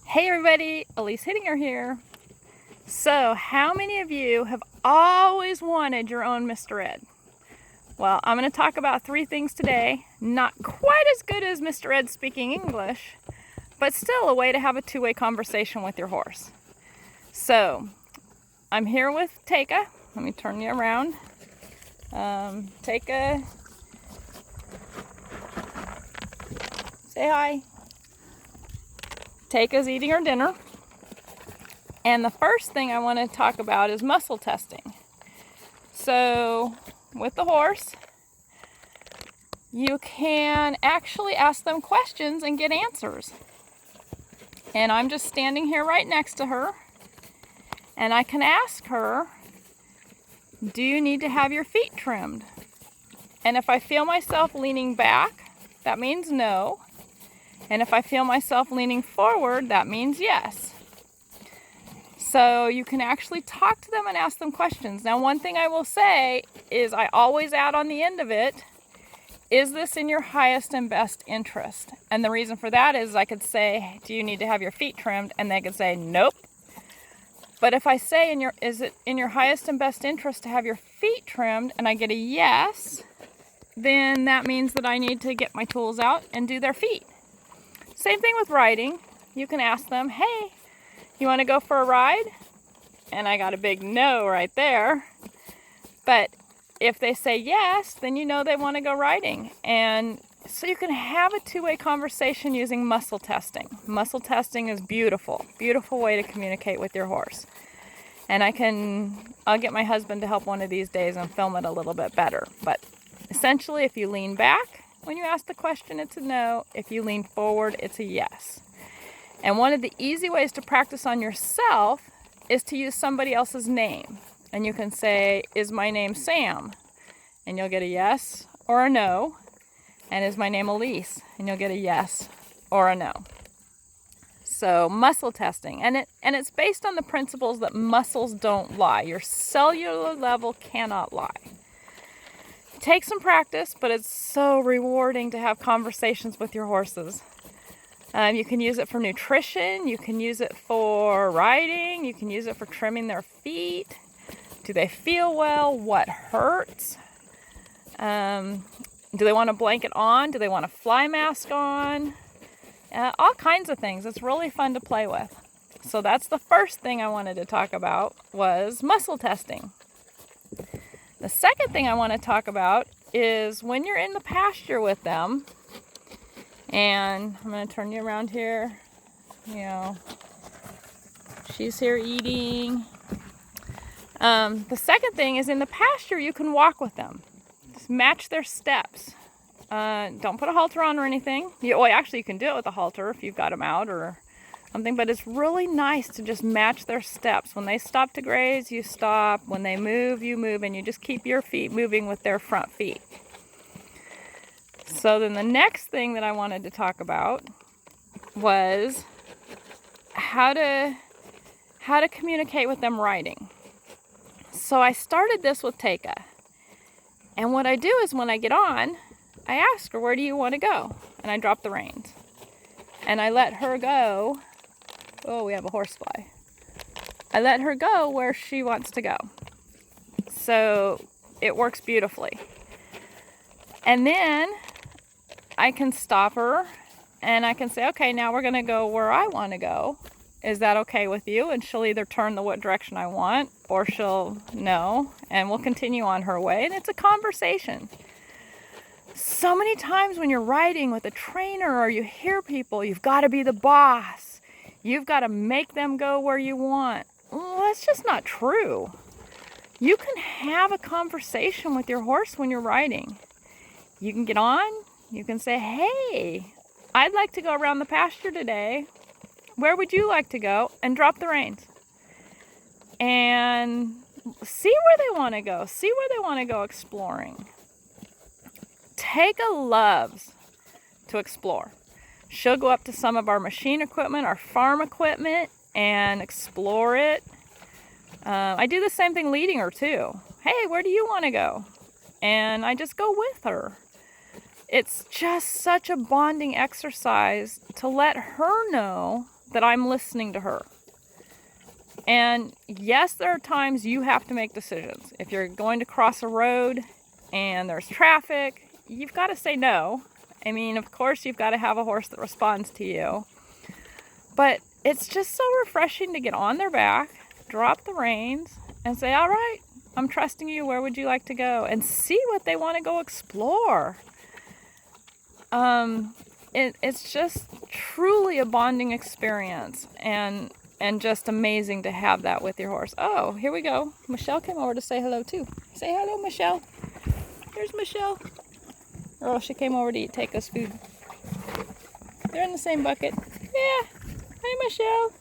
Hey everybody, Elise Hittinger here. So, how many of you have always wanted your own Mr. Ed? Well, I'm going to talk about 3 things today, not quite as good as Mr. Ed speaking English, but still a way to have a two-way conversation with your horse. So, I'm here with Taka. Let me turn you around. Taka, say hi. Taka's eating her dinner. And the first thing I want to talk about is muscle testing. So, with the horse, you can actually ask them questions and get answers. And I'm just standing here right next to her, and I can ask her, do you need to have your feet trimmed? And if I feel myself leaning back, that means no. And if I feel myself leaning forward, that means yes. So you can actually talk to them and ask them questions. Now, one thing I will say is I always add on the end of it, is this in your highest and best interest? And the reason for that is I could say, do you need to have your feet trimmed? And they could say, nope. But if I say, is it in your highest and best interest to have your feet trimmed? And I get a yes, then that means that I need to get my tools out and do their feet. Same thing with riding. You can ask them, hey, you want to go for a ride? And I got a big no right there. But if they say yes, then you know they want to go riding. And so you can have a two-way conversation using muscle testing. Muscle testing is beautiful, beautiful way to communicate with your horse. And I'll get my husband to help one of these days and film it a little bit better. But essentially, if you lean back when you ask the question, it's a no. If you lean forward, it's a yes. And one of the easy ways to practice on yourself is to use somebody else's name. And you can say, is my name Sam? And you'll get a yes or a no. And is my name Elise? And you'll get a yes or a no. So muscle testing. And it's based on the principles that muscles don't lie. Your cellular level cannot lie. It takes some practice, but it's so rewarding to have conversations with your horses. You can use it for nutrition. You can use it for riding. You can use it for trimming their feet. Do they feel well? What hurts? Do they want a blanket on? Do they want a fly mask on? All kinds of things. It's really fun to play with. So that's the first thing I wanted to talk about was muscle testing. The second thing I want to talk about is when you're in the pasture with them, and I'm going to turn you around here. She's here eating. The second thing is in the pasture, you can walk with them. Just match their steps. Don't put a halter on or anything. Actually, you can do it with a halter if you've got them out or something, but it's really nice to just match their steps. When they stop to graze, you stop. When they move, you move, and you just keep your feet moving with their front feet. So then the next thing that I wanted to talk about was how to communicate with them riding. So I started this with Taka. And what I do is when I get on, I ask her, where do you want to go? And I drop the reins. And I let her go. Oh, we have a horsefly. I let her go where she wants to go. So it works beautifully. And then I can stop her and I can say, okay, now we're going to go where I want to go. Is that okay with you? And she'll either turn the what direction I want or she'll no, and we'll continue on her way. And it's a conversation. So many times when you're riding with a trainer or you hear people, you've got to be the boss. You've got to make them go where you want. Well, that's just not true. You can have a conversation with your horse when you're riding. You can get on. You can say, hey, I'd like to go around the pasture today. Where would you like to go? And drop the reins. And see where they want to go. See where they want to go exploring. Taka loves to explore. She'll go up to some of our machine equipment, our farm equipment, and explore it. I do the same thing leading her too. Hey, where do you want to go? And I just go with her. It's just such a bonding exercise to let her know that I'm listening to her. And yes, there are times you have to make decisions. If you're going to cross a road and there's traffic, you've got to say no. I mean, of course, you've got to have a horse that responds to you. But it's just so refreshing to get on their back, drop the reins, and say, all right, I'm trusting you. Where would you like to go? And see what they want to go explore. It's just truly a bonding experience, and just amazing to have that with your horse. Oh, here we go. Michelle came over to say hello too. Say hello, Michelle. Here's Michelle. Oh, she came over to take us food. They're in the same bucket. Yeah. Hey, Michelle.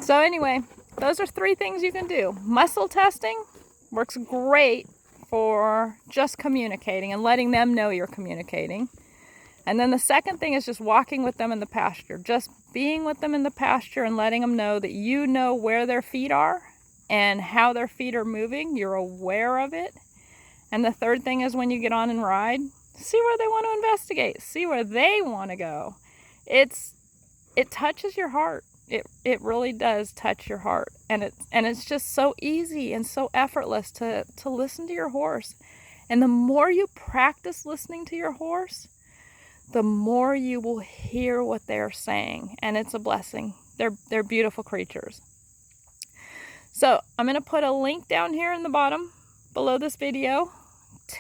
So anyway, those are 3 things you can do. Muscle testing works great for just communicating and letting them know you're communicating. And then the second thing is just walking with them in the pasture. Just being with them in the pasture and letting them know that you know where their feet are and how their feet are moving. You're aware of it. And the third thing is when you get on and ride, see where they want to investigate. See where they want to go. It touches your heart. It really does touch your heart. And it's just so easy and so effortless to listen to your horse. And the more you practice listening to your horse, the more you will hear what they're saying. And it's a blessing. They're beautiful creatures. So I'm going to put a link down here in the bottom below this video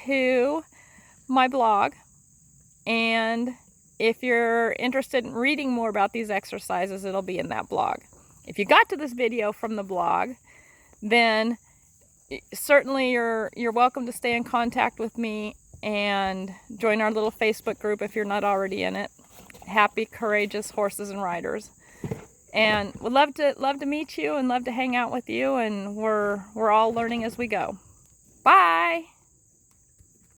to my blog. And if you're interested in reading more about these exercises, it'll be in that blog. If you got to this video from the blog, then certainly you're welcome to stay in contact with me and join our little Facebook group if you're not already in it. Happy, courageous horses and riders. And would love to meet you and love to hang out with you, and we're all learning as we go. Bye.